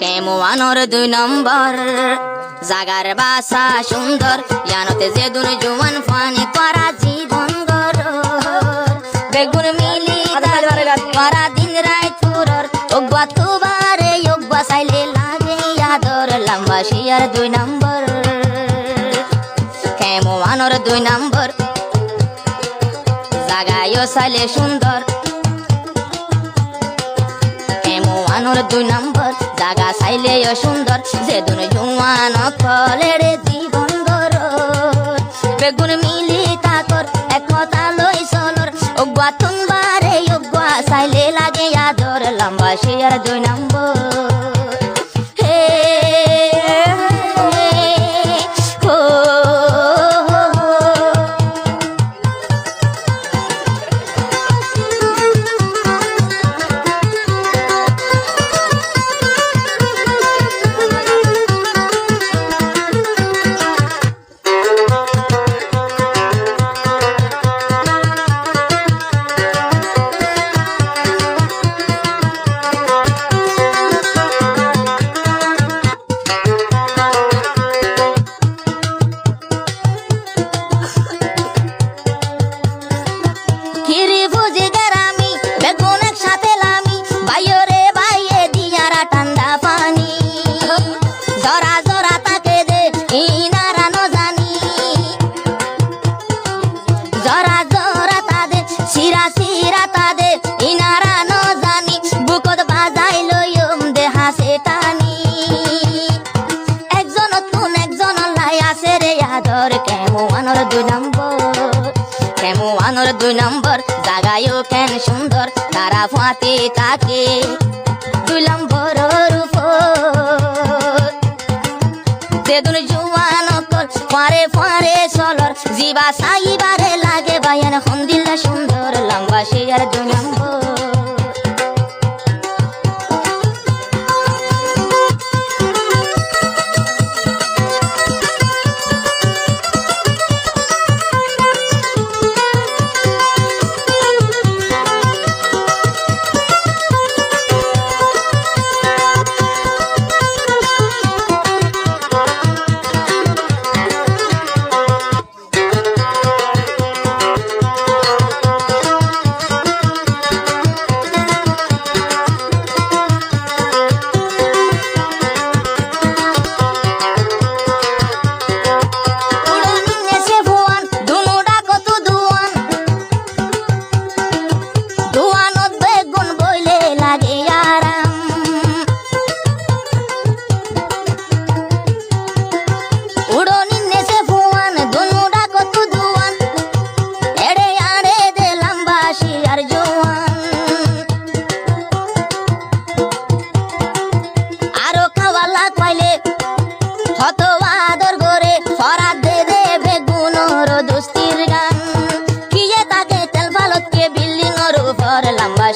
কেমুয়ানোর 2 নম্বর জাগার বাসা সুন্দর ইয়ানতে যে দুন জুয়ান ফানি করা জীবন গর বেগুন মিলি করা দিন রাত ফুরর ওগবা তুবারে ওগবা সাইলে লাগে আদর লম্বা শিয়ার 2 নম্বর কেমুয়ানোর 2 নম্বর জাগায়ও সাইলে সুন্দর কেমুয়ানোর 2 নম্বর জাগা সাইলেও সুন্দর যে দুন জুয়ান কলের জীবন গর বেগুন মিলি তাকর এক কথা লই চলর ওগবা তুনবারে ওগবা সাইলে লাগে আদর লম্বা শিয়ার 2 নম্বর হে হো কেমুয়ানোর 2 নম্বর কেমুয়ানোর 2 নম্বর জাগায়ও কেন সুন্দর তারা ফাতে তাকে 2 নম্বরের উপর যে দুন জুয়ান ফারে ফারে চলর জিবা সাইবারে লাগে বায়ান হন্দিল্লা সুন্দর লম্বা শিয়ার 2 নম্বর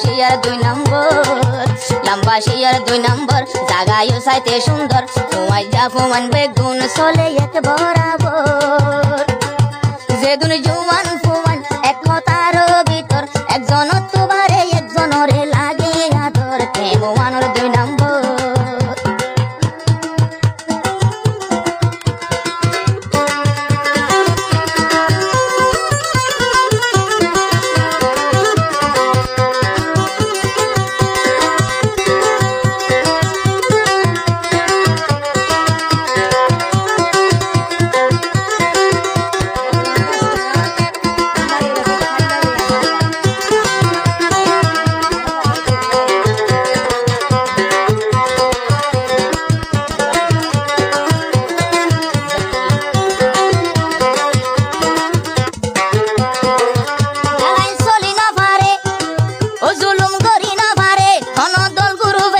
শিয়ার 2 নম্বর লম্বা শিয়ার 2 নম্বর জাগায়ও সাইতে সুন্দর তোমায় যা ফুমান বেগুন চলে এক বরাবর যে দুন জুয়ান